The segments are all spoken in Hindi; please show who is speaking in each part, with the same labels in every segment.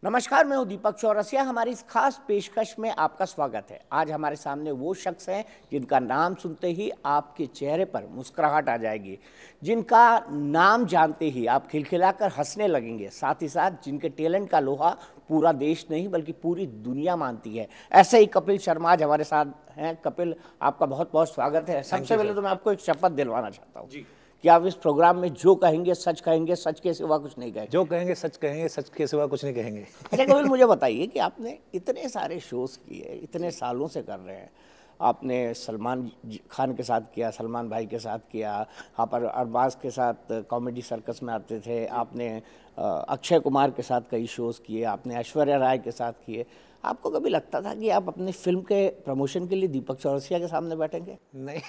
Speaker 1: नमस्कार, मैं हूं दीपक चौरसिया। हमारी इस खास पेशकश में आपका स्वागत है। आज हमारे सामने वो शख्स हैं जिनका नाम सुनते ही आपके चेहरे पर मुस्कुराहट आ जाएगी, जिनका नाम जानते ही आप खिलखिलाकर हंसने लगेंगे, साथ ही साथ जिनके टैलेंट का लोहा पूरा देश नहीं बल्कि पूरी दुनिया मानती है। ऐसे ही कपिल शर्मा आज हमारे साथ हैं। कपिल, आपका बहुत बहुत स्वागत है। सबसे पहले तो मैं आपको एक शपथ दिलवाना चाहता हूँ कि आप इस प्रोग्राम में जो कहेंगे, सच के सिवा कुछ नहीं कहेंगे।
Speaker 2: जो कहेंगे, सच के सिवा कुछ नहीं कहेंगे।
Speaker 1: अच्छा कपिल, मुझे बताइए कि आपने इतने सारे शोज़ किए, इतने सालों से कर रहे हैं। आपने सलमान खान के साथ किया, सलमान भाई के साथ किया, यहाँ पर अरबाज के साथ कॉमेडी सर्कस में आते थे। आपने अक्षय कुमार के साथ कई शोज़ किए, आपने ऐश्वर्या राय के साथ किए। आपको कभी लगता था कि आप अपनी फिल्म के प्रमोशन के लिए दीपक चौरसिया के सामने बैठेंगे?
Speaker 2: नहीं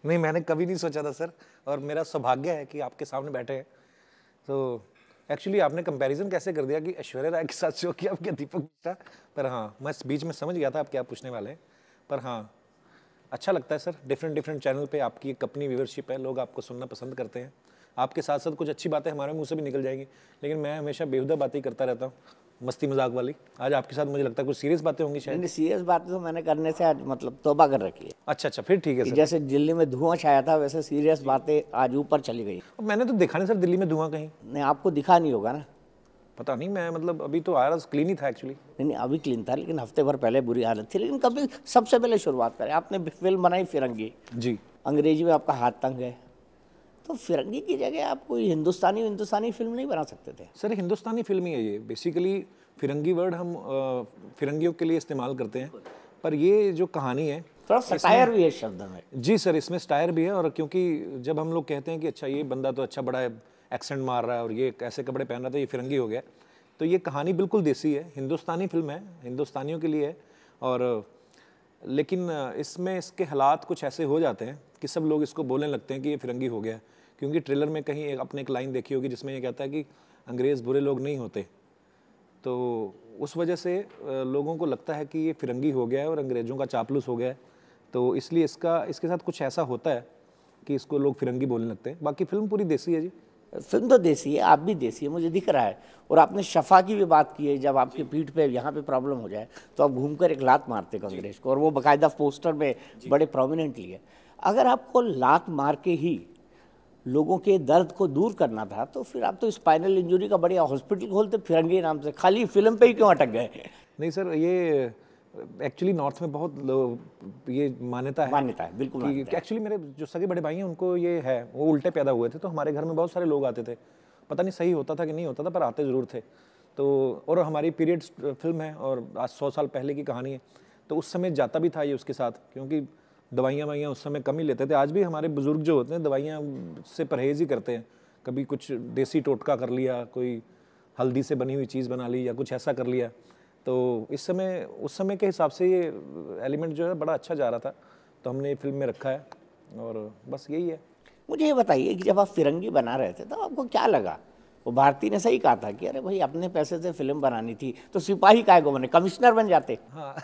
Speaker 2: नहीं, मैंने कभी नहीं सोचा था सर, और मेरा सौभाग्य है कि आपके सामने बैठे हैं। तो एक्चुअली आपने कंपैरिजन कैसे कर दिया कि ऐश्वर्या राय के साथ शो किया, अब क्या दीपक मिश्रा। पर हाँ, मैं बीच में समझ गया था आप क्या पूछने वाले हैं। पर हाँ, अच्छा लगता है सर, डिफरेंट चैनल पे आपकी एक अपनी व्यूअरशिप है, लोग आपको सुनना पसंद करते हैं। आपके साथ साथ कुछ अच्छी बातें हमारे मुंह से भी निकल जाएंगी, लेकिन मैं हमेशा बेहुदा बातें करता रहता हूँ, मस्ती मजाक वाली। आज आपके साथ मुझे लगता है कुछ सीरियस बातें होंगी शायद।
Speaker 1: नहीं, सीरियस बात तो मैंने करने से आज मतलब तौबा कर रखी है।
Speaker 2: अच्छा, फिर ठीक है
Speaker 1: कि
Speaker 2: सर।
Speaker 1: जैसे दिल्ली में धुआं छाया था, वैसे सीरियस बातें आज ऊपर चली गई।
Speaker 2: मैंने तो देखा नहीं सर दिल्ली में धुआं कहीं।
Speaker 1: नहीं, आपको दिखा नहीं होगा ना।
Speaker 2: पता नहीं, मैं मतलब अभी तो आया क्लीन ही था एक्चुअली।
Speaker 1: नहीं, अभी क्लीन था, लेकिन हफ्ते भर पहले बुरी हालत थी। लेकिन कभी सबसे पहले शुरुआत करें, आपने फिल्म बनाई फिरंगी
Speaker 2: जी।
Speaker 1: अंग्रेजी में आपका हाथ तंग है, तो फिरंगी की जगह आप कोई हिंदुस्तानी फिल्म नहीं बना सकते थे?
Speaker 2: सर हिंदुस्तानी फिल्म ही है ये बेसिकली। फिरंगी वर्ड हम फिरंगियों के लिए इस्तेमाल करते हैं, पर ये जो कहानी है
Speaker 1: थोड़ा सटायर भी है शब्द में।
Speaker 2: जी सर, इसमें स्टायर भी है। और क्योंकि जब हम लोग कहते हैं कि अच्छा ये बंदा तो अच्छा बड़ा एक्सेंट मार रहा है और ये ऐसे कपड़े पहन रहा था, ये फिरंगी हो गया, तो ये कहानी बिल्कुल देसी है, हिंदुस्तानी फिल्म है, हिंदुस्तानियों के लिए है। और लेकिन इसमें इसके हालात कुछ ऐसे हो जाते हैं कि सब लोग इसको बोलने लगते हैं कि ये फिरंगी हो गया, क्योंकि ट्रेलर में कहीं आपने एक लाइन देखी होगी जिसमें ये कहता है कि अंग्रेज़ बुरे लोग नहीं होते। तो उस वजह से लोगों को लगता है कि ये फिरंगी हो गया है और अंग्रेज़ों का चापलूस हो गया है, तो इसलिए इसके साथ कुछ ऐसा होता है कि इसको लोग फिरंगी बोलने लगते हैं। बाकी फिल्म पूरी देसी है जी।
Speaker 1: फिल्म तो देसी है, आप भी देसी है, मुझे दिख रहा है। और आपने शफा की भी बात की है, जब आपकी पीठ पे यहाँ पे प्रॉब्लम हो जाए तो आप घूमकर एक लात मारते कांग्रेस को, और वो बाकायदा पोस्टर में बड़े प्रोमिनेंटली है। अगर आपको लात मार के ही लोगों के दर्द को दूर करना था, तो फिर आप तो स्पाइनल इंजरी का बढ़िया हॉस्पिटल खोलते फिरंगी नाम से, खाली फिल्म पे ही क्यों अटक गए?
Speaker 2: नहीं सर, ये एक्चुअली नॉर्थ में बहुत ये मान्यता है
Speaker 1: बिल्कुल
Speaker 2: कि एक्चुअली मेरे जो सगे बड़े भाई हैं उनको ये है, वो उल्टे पैदा हुए थे, तो हमारे घर में बहुत सारे लोग आते थे। पता नहीं सही होता था कि नहीं होता था, पर आते ज़रूर थे। तो और हमारी पीरियड्स फिल्म है और आज 100 साल पहले की कहानी है, तो उस समय जाता भी था ये उसके साथ, क्योंकि दवाइयाँ उस समय कम ही लेते थे। आज भी हमारे बुज़ुर्ग जो होते हैं दवाइयाँ से परहेज़ ही करते हैं। कभी कुछ देसी टोटका कर लिया, कोई हल्दी से बनी हुई चीज़ बना ली या कुछ ऐसा कर लिया। तो उस समय के हिसाब से ये एलिमेंट जो है बड़ा अच्छा जा रहा था, तो हमने ये फिल्म में रखा है, और बस यही है।
Speaker 1: मुझे ये बताइए कि जब आप फिरंगी बना रहे थे तो आपको क्या लगा? वो भारती ने सही कहा था कि अरे भाई, अपने पैसे से फिल्म बनानी थी तो सिपाही काहे को बने, कमिश्नर बन जाते।
Speaker 2: हाँ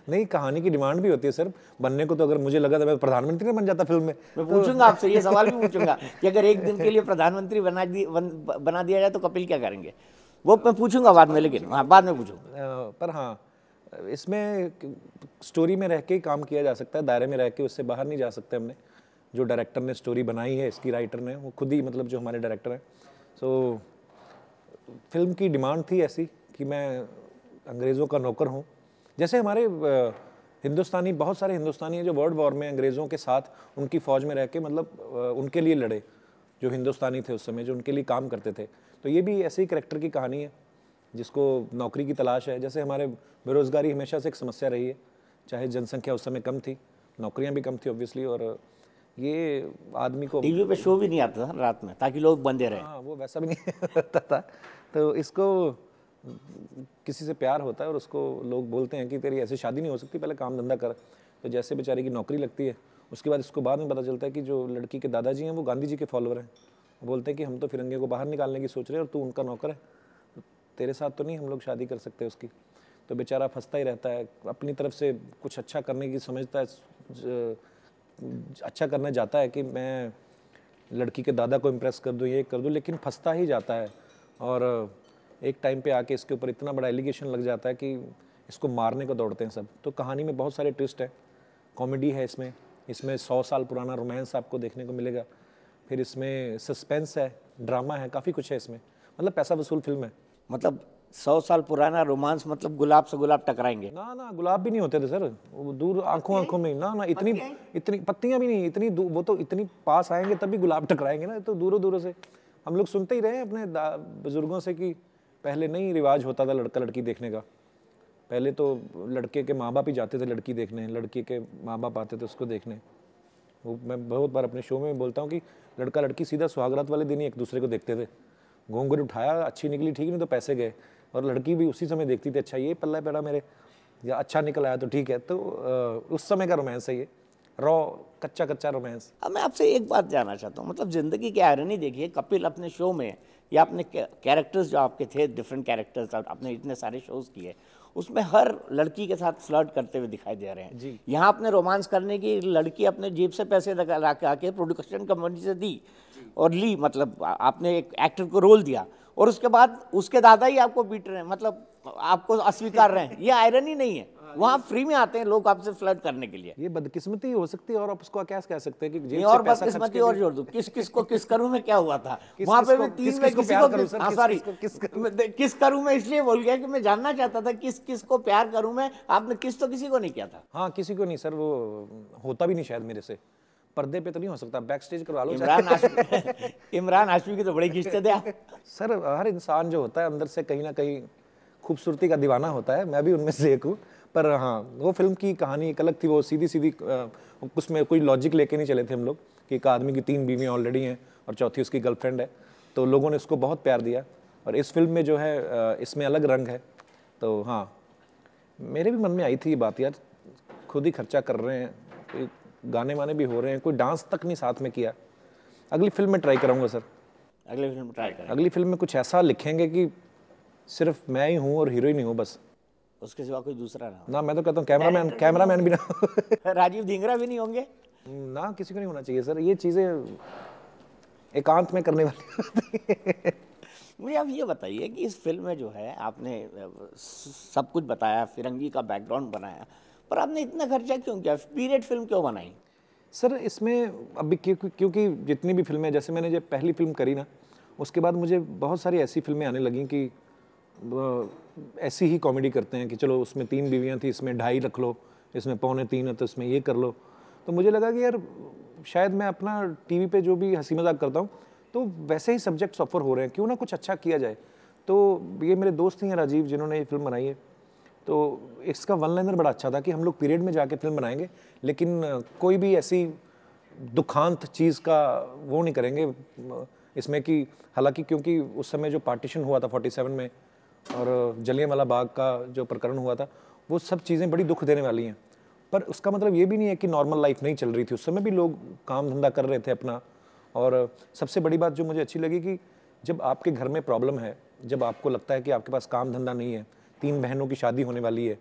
Speaker 2: नहीं, कहानी की डिमांड भी होती है सर बनने को। तो अगर मुझे लगा था मैं प्रधानमंत्री बन जाता फिल्म में।
Speaker 1: मैं पूछूंगा आपसे, ये सवाल भी पूछूंगा कि अगर एक दिन के लिए प्रधानमंत्री बना दिया जाए तो कपिल क्या करेंगे? वो मैं पूछूंगा बाद में, लेकिन हाँ, बाद में पूछूंगा।
Speaker 2: पर हाँ, इसमें स्टोरी में रह के ही काम किया जा सकता है, दायरे में रह के, उससे बाहर नहीं जा सकते हमने। जो डायरेक्टर ने स्टोरी बनाई है, इसकी राइटर ने, वो खुद ही मतलब जो हमारे डायरेक्टर हैं। सो फिल्म की डिमांड थी ऐसी कि मैं अंग्रेज़ों का नौकर हूँ। जैसे हमारे हिंदुस्तानी, बहुत सारे हिंदुस्तानी हैं जो वर्ल्ड वॉर में अंग्रेज़ों के साथ उनकी फ़ौज में रह के मतलब उनके लिए लड़े, जो हिंदुस्तानी थे उस समय, जो उनके लिए काम करते थे। तो ये भी ऐसे ही करैक्टर की कहानी है जिसको नौकरी की तलाश है। जैसे हमारे बेरोज़गारी हमेशा से एक समस्या रही है, चाहे जनसंख्या उस समय कम थी, नौकरियां भी कम थी ऑब्वियसली, और ये आदमी को
Speaker 1: टीवी पे शो भी नहीं आता था रात में ताकि लोग बंदे रहे।
Speaker 2: हाँ, वो वैसा भी नहीं होता था। तो इसको किसी से प्यार होता है और उसको लोग बोलते हैं कि तेरी ऐसी शादी नहीं हो सकती, पहले काम धंधा कर। तो जैसे बेचारे की नौकरी लगती है, उसके बाद इसको बाद में पता चलता है कि जो लड़की के दादाजी हैं वो गांधी जी के फॉलोअर हैं। वो बोलते हैं कि हम तो फिरंगे को बाहर निकालने की सोच रहे हैं और तू उनका नौकर है, तो तेरे साथ तो नहीं हम लोग शादी कर सकते उसकी। तो बेचारा फंसता ही रहता है, अपनी तरफ से कुछ अच्छा करने की समझता है, अच्छा करने जाता है कि मैं लड़की के दादा को इम्प्रेस कर दूँ, ये कर दूँ, लेकिन फंसता ही जाता है। और एक टाइम पे आके इसके ऊपर इतना बड़ा एलिगेशन लग जाता है कि इसको मारने को दौड़ते हैं सब। तो कहानी में बहुत सारे ट्विस्ट है, कॉमेडी है इसमें, इसमें 100 साल पुराना रोमांस आपको देखने को मिलेगा, फिर इसमें सस्पेंस है, ड्रामा है, काफ़ी कुछ है इसमें। मतलब पैसा वसूल फिल्म है।
Speaker 1: मतलब 100 साल पुराना रोमांस, मतलब गुलाब से गुलाब टकराएंगे?
Speaker 2: ना ना, गुलाब भी नहीं होते थे सर, वो दूर आंखों में। ना ना, इतनी इतनी पत्तियां भी नहीं, इतनी वो तो इतनी पास आएंगे तभी गुलाब टकराएंगे ना। तो दूरों दूरों से हम लोग सुनते ही रहे हैं अपने बुजुर्गों से कि पहले नहीं रिवाज होता था लड़का लड़की देखने का। पहले तो लड़के के माँ बाप ही जाते थे लड़की देखने, लड़की के माँ बाप आते थे उसको देखने। वो मैं बहुत बार अपने शो में बोलता हूँ कि लड़का लड़की सीधा सुहागरात वाले दिन ही एक दूसरे को देखते थे। घूंघट उठाया, अच्छी निकली ठीक, नहीं तो पैसे गए। और लड़की भी उसी समय देखती थी, अच्छा ये पल्ला पड़ा मेरे, या अच्छा निकल आया तो ठीक है। तो उस समय का रोमांस है ये, रॉ कच्चा कच्चा रोमांस।
Speaker 1: अब मैं आपसे एक बात जानना चाहता हूँ, मतलब ज़िंदगी की आयरनी देखिए, कपिल अपने शो में या अपने कैरेक्टर्स जो आपके थे, डिफरेंट कैरेक्टर्स आपने इतने सारे शोज़ किए, उसमें हर लड़की के साथ फ्लर्ट करते हुए दिखाई दे रहे हैं
Speaker 2: जी।
Speaker 1: यहाँ अपने रोमांस करने की लड़की अपने जेब से पैसे ला के आके प्रोडक्शन कंपनी से दी और ली, मतलब आपने एक एक्टर को रोल दिया और उसके बाद उसके दादा ही आपको पीट रहे हैं, मतलब आपको अस्वीकार रहे हैं। ये आयरनी नहीं है? वहाँ फ्री में आते हैं लोग आपसे फ्लर्ट करने के लिए।
Speaker 2: ये बदकिस्मती हो सकती है, और आप उसको क्या कह सकते हैं कि जेब
Speaker 1: नहीं,
Speaker 2: से
Speaker 1: और
Speaker 2: पैसा
Speaker 1: बदकिस्मती और जोड़ दो, किस करूं में क्या हुआ था वहां पे भी तीन में
Speaker 2: किस
Speaker 1: किसी को, सॉरी किस करूं मैं इसलिए बोल गया कि मैं जानना चाहता था किस को प्यार करूं मैं। आपने किस तो किसी को नहीं किया था?
Speaker 2: हाँ, किसी को नहीं सर, वो होता भी नहीं शायद मेरे से। पर्दे पे तो नहीं हो सकता, बैक स्टेज करवा लो।
Speaker 1: इमरान हाशमी की तो बड़ी खींचते थे आप।
Speaker 2: सर हर इंसान जो होता है अंदर से कहीं ना कहीं खूबसूरती का दीवाना होता है, मैं भी उनमें से एक हूँ। पर हाँ, वो फिल्म की कहानी एक अलग थी, वो सीधी सीधी, उसमें कोई लॉजिक लेके नहीं चले थे हम लोग कि एक आदमी की 3 बीवियाँ ऑलरेडी हैं और चौथी उसकी गर्लफ्रेंड है। तो लोगों ने उसको बहुत प्यार दिया, और इस फिल्म में जो है इसमें अलग रंग है। तो हाँ, मेरे भी मन में आई थी ये बात, यार खुद ही खर्चा कर रहे हैं, कोई गाने वाने भी हो रहे हैं, कोई डांस तक नहीं साथ में किया। अगली फिल्म में ट्राई करूँगा सर,
Speaker 1: अगली फिल्म ट्राई करें।
Speaker 2: अगली फिल्म में कुछ ऐसा लिखेंगे कि सिर्फ मैं ही हूँ और हीरोइन ही हूँ बस,
Speaker 1: उसके सिवा कोई दूसरा ना हो।
Speaker 2: ना मैं तो कहता हूँ कैमरामैन भी ना
Speaker 1: राजीव धिंगरा भी नहीं होंगे
Speaker 2: ना, किसी को नहीं होना चाहिए सर, ये चीज़ें एकांत में करने वाली।
Speaker 1: मुझे आप ये बताइए कि इस फिल्म में जो है आपने सब कुछ बताया, फिरंगी का बैकग्राउंड बनाया, पर आपने इतना खर्चा क्यों किया? पीरियड फिल्म क्यों बनाई?
Speaker 2: सर इसमें अभी क्योंकि जितनी भी फिल्में, जैसे मैंने जब पहली फिल्म करी ना, उसके बाद मुझे बहुत सारी ऐसी फिल्में आने लगीं कि ऐसी ही कॉमेडी करते हैं कि चलो उसमें 3 बीवियाँ थी, इसमें 2.5 रख लो, इसमें 2.25 है तो इसमें ये कर लो। तो मुझे लगा कि यार शायद मैं अपना टीवी पे जो भी हंसी मजाक करता हूँ तो वैसे ही सब्जेक्ट सफ़र हो रहे हैं, क्यों ना कुछ अच्छा किया जाए। तो ये मेरे दोस्त ही हैं राजीव, जिन्होंने ये फिल्म बनाई है। तो इसका वन लाइनर बड़ा अच्छा था कि हम लोग पीरियड में जाके फिल्म बनाएंगे, लेकिन कोई भी ऐसी दुखांत चीज़ का वो नहीं करेंगे इसमें कि, हालांकि क्योंकि उस समय जो पार्टीशन हुआ था 47 में और जलियांवाला बाग का जो प्रकरण हुआ था, वो सब चीज़ें बड़ी दुख देने वाली हैं। पर उसका मतलब ये भी नहीं है कि नॉर्मल लाइफ नहीं चल रही थी, उस समय भी लोग काम धंधा कर रहे थे अपना। और सबसे बड़ी बात जो मुझे अच्छी लगी कि जब आपके घर में प्रॉब्लम है, जब आपको लगता है कि आपके पास काम धंधा नहीं है, 3 बहनों की शादी होने वाली है,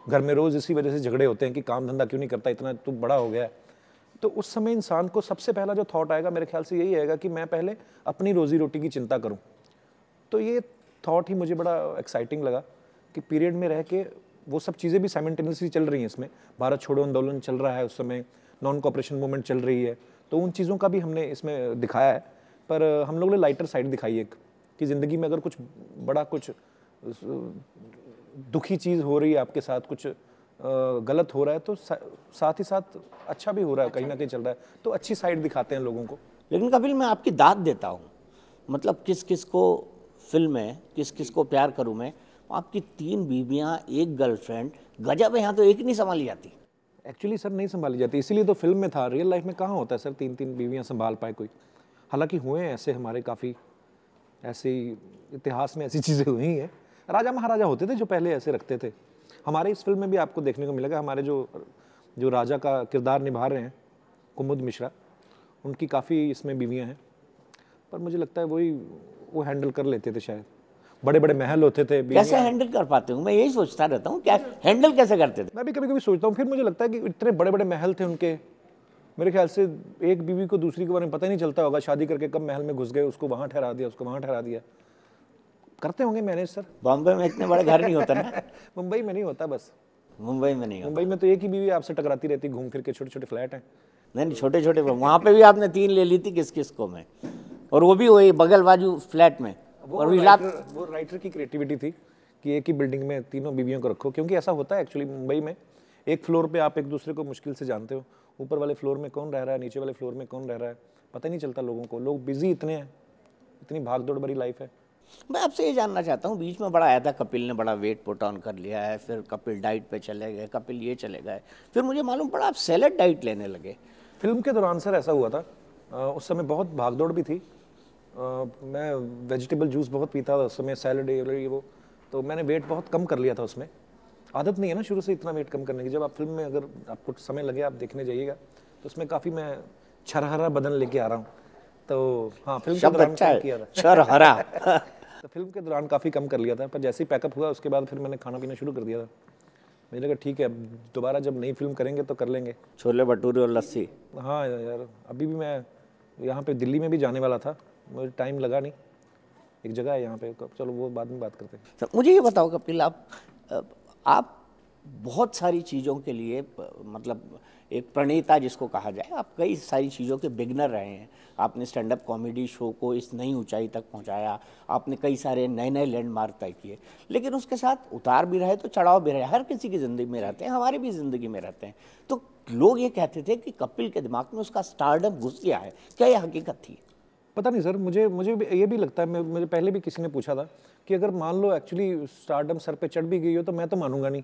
Speaker 2: घर में रोज़ इसी वजह से झगड़े होते हैं कि काम धंधा क्यों नहीं करता, इतना तू बड़ा हो गया है, तो उस समय इंसान को सबसे पहला जो थॉट आएगा मेरे ख्याल से यही आएगा कि मैं पहले अपनी रोज़ी रोटी की चिंता करूँ। तो ये थॉट ही मुझे बड़ा एक्साइटिंग लगा कि पीरियड में रह के वो सब चीज़ें भी साइमल्टेनियसली चल रही हैं। इसमें भारत छोड़ो आंदोलन चल रहा है, उस समय नॉन कॉपरेशन मूवमेंट चल रही है, तो उन चीज़ों का भी हमने इसमें दिखाया है। पर हम लोग ने लाइटर साइड दिखाई है कि ज़िंदगी में अगर कुछ बड़ा कुछ दुखी चीज़ हो रही है आपके साथ, कुछ गलत हो रहा है, तो साथ ही साथ अच्छा भी हो रहा है, कहीं ना कहीं चल रहा है, तो अच्छी साइड दिखाते हैं लोगों को।
Speaker 1: लेकिन कपिल, मैं आपकी दाद देता हूँ, मतलब किस किस को फिल्म में किस किस को प्यार करूँ मैं, आपकी 3 बीवियाँ, 1 गर्लफ्रेंड, गजब है। यहाँ तो एक नहीं संभाली जाती।
Speaker 2: एक्चुअली सर नहीं संभाली जाती, इसीलिए तो फिल्म में था। रियल लाइफ में कहाँ होता है सर 3-3 बीवियाँ संभाल पाए कोई। हालांकि हुए हैं ऐसे, हमारे काफ़ी ऐसे इतिहास में ऐसी चीज़ें हुई हैं। राजा महाराजा होते थे जो पहले ऐसे रखते थे। हमारे इस फिल्म में भी आपको देखने को मिलेगा, हमारे जो राजा का किरदार निभा रहे हैं कुमुद मिश्रा, उनकी काफ़ी इसमें बीवियाँ हैं। पर मुझे लगता है वो हैंडल कर लेते थे शायद। बड़े बड़े महल होते थे।
Speaker 1: कैसे हैंडल कर पाते हूँ, मैं यही सोचता रहता हूँ, क्या हैंडल कैसे करते थे?
Speaker 2: मैं भी कभी कभी सोचता हूँ। फिर मुझे लगता है कि इतने बड़े बड़े महल थे उनके, मेरे ख्याल से एक बीवी को दूसरी के बारे में पता ही नहीं चलता होगा, शादी करके कब महल में घुस गए, उसको वहाँ ठहरा दिया, उसको वहाँ ठहरा दिया। करते होंगे मैनेज सर।
Speaker 1: बॉम्बे में इतने बड़े घर नहीं होता ना।
Speaker 2: मुंबई में नहीं होता बस।
Speaker 1: मुंबई में नहीं होता।
Speaker 2: मुंबई में तो एक ही बीवी आपसे टकराती रहती, घूम फिर के छोटे छोटे फ्लैट हैं।
Speaker 1: नहीं, छोटे छोटे, वहाँ पे भी आपने 3 ले ली थी किस किस को में, और वो भी वही बगल बाजू फ्लैट में। और
Speaker 2: वो राइटर की क्रिएटिविटी थी कि एक ही बिल्डिंग में तीनों बीवियों को रखो, क्योंकि ऐसा होता है एक्चुअली मुंबई में। एक फ्लोर पे आप एक दूसरे को मुश्किल से जानते हो, ऊपर वाले फ्लोर में कौन रह रहा है, नीचे वाले फ्लोर में कौन रह रहा है, पता ही नहीं चलता लोगों को। लोग बिजी इतने हैं, इतनी भाग दौड़ भरी लाइफ है।
Speaker 1: मैं आपसे ये जानना चाहता हूँ, बीच में बड़ा आया था कपिल ने बड़ा वेट पुट ऑन कर लिया है, फिर कपिल डाइट पे चले गए, कपिल ये चले गए, फिर मुझे मालूम पड़ा आप सैलेड डाइट लेने लगे।
Speaker 2: फिल्म के दौरान सर ऐसा हुआ था, उस समय बहुत भागदौड़ भी थी। मैं वेजिटेबल जूस बहुत पीता था उस समय, सैलड ये वो, तो मैंने वेट बहुत कम कर लिया था उसमें। आदत नहीं है ना शुरू से इतना वेट कम करने की। जब आप फिल्म में अगर आपको समय लगे आप देखने जाइएगा तो उसमें काफ़ी मैं छरहरा बदन लेके आ रहा हूँ। तो हाँ, फिल्म के दौरान कम किया था।
Speaker 1: छरहरा।
Speaker 2: तो फिल्म के दौरान काफ़ी कम कर लिया था, पर जैसे ही पैकअप हुआ उसके बाद फिर मैंने खाना पीना शुरू कर दिया था। मुझे लगा ठीक है, अब दोबारा जब नई फिल्म करेंगे तो कर लेंगे।
Speaker 1: छोले भटूरे और लस्सी।
Speaker 2: हाँ यार, अभी भी मैं यहाँ पे दिल्ली में भी जाने वाला था, मुझे टाइम लगा नहीं। एक जगह है यहाँ पे, चलो वो बाद में बात करते हैं।
Speaker 1: तो मुझे ये बताओ कपिल, आप बहुत सारी चीज़ों के लिए मतलब एक प्रणेता जिसको कहा जाए, आप कई सारी चीज़ों के बिगनर रहे हैं। आपने स्टैंड अप कॉमेडी शो को इस नई ऊंचाई तक पहुंचाया, आपने कई सारे नए नए लैंडमार्क तय किए, लेकिन उसके साथ उतार भी रहे तो चढ़ाव भी रहे। हर किसी की ज़िंदगी में रहते हैं, हमारी भी ज़िंदगी में रहते हैं। तो लोग ये कहते थे कि कपिल के दिमाग में उसका स्टारडम घुस गया है, क्या यह हकीकत थी?
Speaker 2: पता नहीं सर, मुझे ये भी लगता है, मुझे पहले भी किसी ने पूछा था कि अगर मान लो एक्चुअली स्टारडम सर पे चढ़ भी गई हो तो मैं तो मानूंगा नहीं,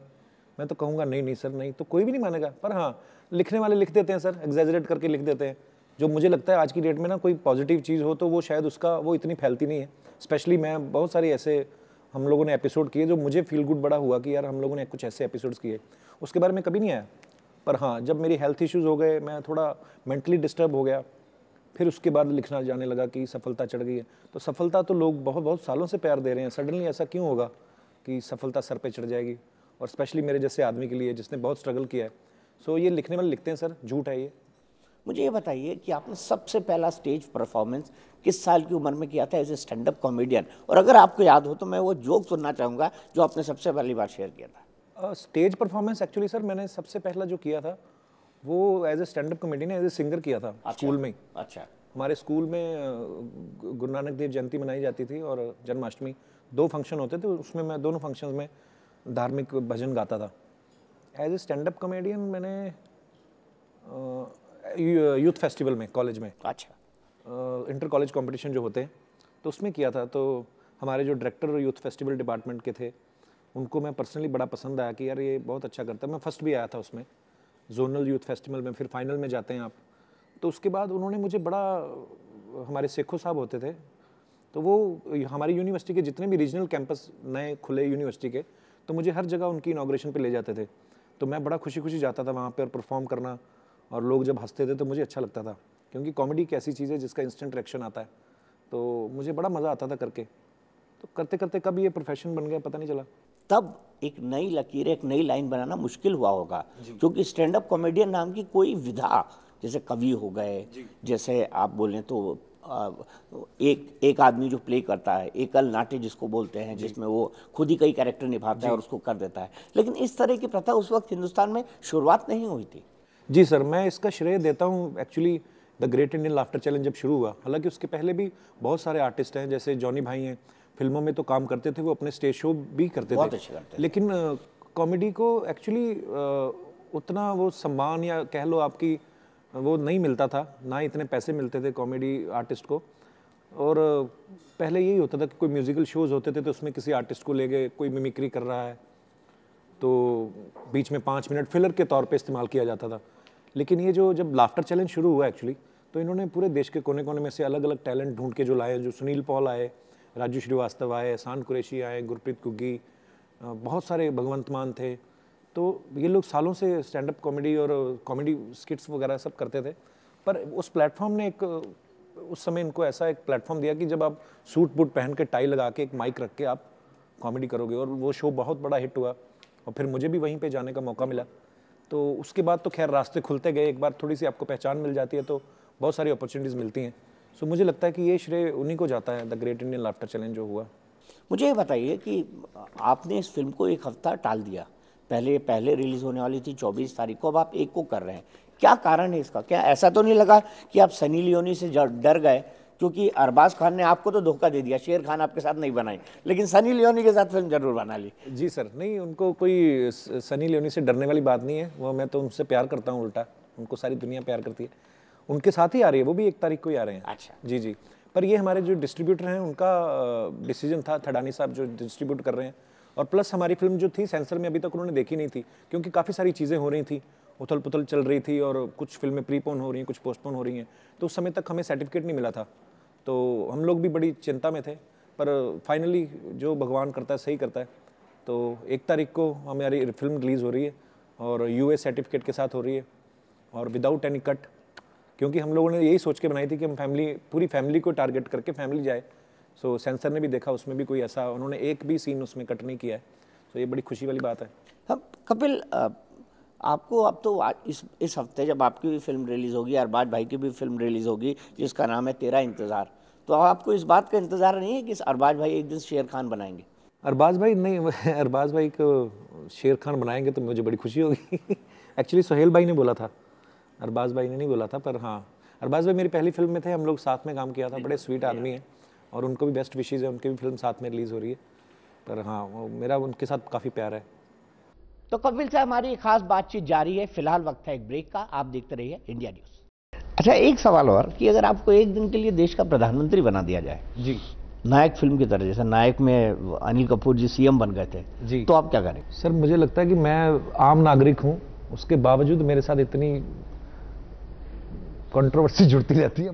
Speaker 2: मैं तो कहूँगा नहीं नहीं सर नहीं, तो कोई भी नहीं मानेगा। पर हाँ, लिखने वाले लिख देते हैं सर, एग्जैजरेट करके लिख देते हैं। जो मुझे लगता है आज की डेट में ना कोई पॉजिटिव चीज़ हो तो वो शायद उसका वो इतनी फैलती नहीं है। स्पेशली मैं बहुत सारे ऐसे हम लोगों ने एपिसोड किए जो मुझे फील गुड बड़ा हुआ कि यार हम लोगों ने कुछ ऐसे एपिसोड्स किए, उसके बारे में कभी नहीं आया। पर हाँ, जब मेरी हेल्थ इश्यूज़ हो गए, मैं थोड़ा मेंटली डिस्टर्ब हो गया, फिर उसके बाद लिखना जाने लगा कि सफलता चढ़ गई है। तो सफलता तो लोग बहुत बहुत सालों से प्यार दे रहे हैं, सडनली ऐसा क्यों होगा कि सफलता सर पे चढ़ जाएगी? और स्पेशली मेरे जैसे आदमी के लिए जिसने बहुत स्ट्रगल किया है। सो ये लिखने वाले लिखते हैं सर, झूठ है ये।
Speaker 1: मुझे ये बताइए कि आपने सबसे पहला स्टेज परफॉर्मेंस किस साल की उम्र में किया था as a stand up comedian? और अगर आपको याद हो तो मैं वो जोक सुनना चाहूँगा जो आपने सबसे पहली बार शेयर किया था।
Speaker 2: स्टेज परफॉर्मेंस एक्चुअली सर मैंने सबसे पहला जो किया था वो as a stand up comedian as a singer किया था। स्कूल में।
Speaker 1: अच्छा।
Speaker 2: हमारे स्कूल में गुरु नानक देव जयंती मनाई जाती थी और जन्माष्टमी, 2 फंक्शन होते थे, उसमें मैं दोनों फंक्शंस में धार्मिक भजन गाता था। As a stand up comedian मैंने यूथ फेस्टिवल में कॉलेज में,
Speaker 1: अच्छा,
Speaker 2: इंटर कॉलेज कंपटीशन जो होते हैं तो उसमें किया था। तो हमारे जो डायरेक्टर यूथ फेस्टिवल डिपार्टमेंट के थे उनको मैं पर्सनली बड़ा पसंद आया कि यार ये बहुत अच्छा करता है। मैं फर्स्ट भी आया था उसमें, जोनल यूथ फेस्टिवल में, फिर फाइनल में जाते हैं आप। तो उसके बाद उन्होंने मुझे बड़ा, हमारे सेखो साहब होते थे तो वो हमारी यूनिवर्सिटी के जितने भी रीजनल कैंपस नए खुले यूनिवर्सिटी के, तो मुझे हर जगह उनकी इनॉग्रेशन पे ले जाते थे। तो मैं बड़ा खुशी खुशी जाता था वहाँ पे और परफॉर्म करना, और लोग जब हंसते थे तो मुझे अच्छा लगता था, क्योंकि कॉमेडी एक ऐसी चीज़ है जिसका इंस्टेंट रिएक्शन आता है। तो मुझे बड़ा मज़ा आता था करके। तो करते करते कब ये प्रोफेशन बन गया पता नहीं चला।
Speaker 1: तब एक नई लकीर, एक नई लाइन बनाना मुश्किल हुआ होगा, क्योंकि स्टैंड अप कॉमेडियन नाम की कोई विधा, जैसे कवि हो गए, जैसे आप बोलें तो एक आदमी जो प्ले करता है, एकल नाट्य जिसको बोलते हैं, जिसमें वो खुद ही कई कैरेक्टर निभाता है और उसको कर देता है, लेकिन इस तरह की प्रथा उस वक्त हिंदुस्तान में शुरुआत नहीं हुई थी।
Speaker 2: जी सर, मैं इसका श्रेय देता हूँ actually the great Indian laughter challenge जब शुरू हुआ। हालांकि उसके पहले भी बहुत सारे आर्टिस्ट हैं, जैसे जॉनी भाई हैं, फिल्मों में तो काम करते थे, वो अपने स्टेज शो भी करते
Speaker 1: बहुत
Speaker 2: थे,
Speaker 1: अच्छे करते थे।
Speaker 2: लेकिन कॉमेडी को एक्चुअली उतना वो सम्मान या कह लो आपकी वो नहीं मिलता था, ना इतने पैसे मिलते थे कॉमेडी आर्टिस्ट को। और पहले यही होता था कि कोई म्यूजिकल शोज़ होते थे तो उसमें किसी आर्टिस्ट को ले गए, कोई मिमिक्री कर रहा है तो बीच में 5 मिनट फिलर के तौर पे इस्तेमाल किया जाता था। लेकिन ये जो जब लाफ्टर चैलेंज शुरू हुआ एक्चुअली, तो इन्होंने पूरे देश के कोने कोने में से अलग अलग टैलेंट ढूंढ के जो लाए, जो सुनील पॉल आए, राजू श्रीवास्तव आए, एहसान कुरैशी आए, गुरप्रीत कुग्गी, बहुत सारे भगवंत मान थे। तो ये लोग सालों से स्टैंड अप कॉमेडी और कॉमेडी स्किट्स वगैरह सब करते थे। पर उस प्लेटफॉर्म ने एक, उस समय इनको ऐसा एक प्लेटफॉर्म दिया कि जब आप सूट बूट पहन के, टाई लगा के, एक माइक रख के आप कॉमेडी करोगे, और वो शो बहुत बड़ा हिट हुआ और फिर मुझे भी वहीं पे जाने का मौका मिला। तो उसके बाद तो खैर रास्ते खुलते गए, एक बार थोड़ी सी आपको पहचान मिल जाती है तो बहुत सारी अपॉर्चुनिटीज़ मिलती हैं। सो मुझे लगता है कि ये श्रेय उन्हीं को जाता है, the great Indian laughter challenge जो हुआ।
Speaker 1: मुझे ये बताइए कि आपने इस फिल्म को एक हफ्ता टाल दिया, पहले रिलीज होने वाली थी 24 तारीख को, अब आप 1 को कर रहे हैं, क्या कारण है इसका? क्या ऐसा तो नहीं लगा कि आप सनी लियोनी से डर गए? क्योंकि अरबाज खान ने आपको तो धोखा दे दिया, शेर खान आपके साथ नहीं बनाई, लेकिन सनी लियोनी के साथ फिल्म जरूर बना ली।
Speaker 2: जी सर, नहीं, उनको कोई सनी लियोनी से डरने वाली बात नहीं है, वो मैं तो उनसे प्यार करता हूँ, उल्टा उनको सारी दुनिया प्यार करती है। उनके साथ ही आ रही है, वो भी 1 तारीख को ही आ रहे हैं।
Speaker 1: अच्छा
Speaker 2: जी जी, पर ये हमारे जो डिस्ट्रीब्यूटर हैं उनका डिसीजन था, थडानी साहब जो डिस्ट्रीब्यूट कर रहे हैं, और प्लस हमारी फिल्म जो थी सेंसर में अभी तक उन्होंने देखी नहीं थी, क्योंकि काफ़ी सारी चीज़ें हो रही थी, उथल पुथल चल रही थी, और कुछ फिल्में प्रीपोन हो रही हैं, कुछ पोस्टपोन हो रही हैं, तो उस समय तक हमें सर्टिफिकेट नहीं मिला था, तो हम लोग भी बड़ी चिंता में थे। पर फाइनली जो भगवान करता है सही करता है, तो 1 तारीख को हमारी फिल्म रिलीज़ हो रही है, और यूएस सर्टिफिकेट के साथ हो रही है, और विदाउट एनी कट, क्योंकि हम लोगों ने यही सोच के बनाई थी कि हम पूरी फैमिली को टारगेट करके फैमिली जाए। सो सेंसर ने भी देखा, उसमें भी कोई ऐसा उन्होंने एक भी सीन उसमें कट नहीं किया है, तो ये बड़ी खुशी वाली बात है।
Speaker 1: हम कपिल, आपको अब तो इस हफ्ते जब आपकी भी फिल्म रिलीज़ होगी, अरबाज भाई की भी फिल्म रिलीज़ होगी जिसका नाम है तेरा इंतज़ार, तो आपको इस बात का इंतज़ार नहीं है कि अरबाज भाई एक दिन शेर खान बनाएंगे?
Speaker 2: अरबाज भाई नहीं, अरबाज भाई को शेर खान बनाएंगे तो मुझे बड़ी खुशी होगी। एक्चुअली सोहेल भाई ने बोला था, अरबाज भाई ने नहीं बोला था, पर हाँ, अरबाज भाई मेरी पहली फिल्म में थे, हम लोग साथ में काम किया था, बड़े स्वीट आदमी हैं, और उनको भी बेस्ट विशेज़ है, उनकी भी फिल्म साथ में रिलीज़ हो रही है, पर हाँ, मेरा उनके साथ काफ़ी प्यार है।
Speaker 1: तो कपिल से हमारी खास बातचीत जारी है, फिलहाल वक्त है एक ब्रेक का, आप देखते रहिए इंडिया न्यूज़। अच्छा, एक सवाल और कि अगर आपको एक दिन के लिए देश का प्रधानमंत्री बना दिया जाए जी, नायक फिल्म की तरह, जैसे नायक में अनिल कपूर जी सीएम बन गए थे जी, तो आप क्या करें?
Speaker 2: सर, मुझे लगता है कि मैं आम नागरिक हूँ, उसके बावजूद मेरे साथ इतनी कंट्रोवर्सी जुड़ती रहती है।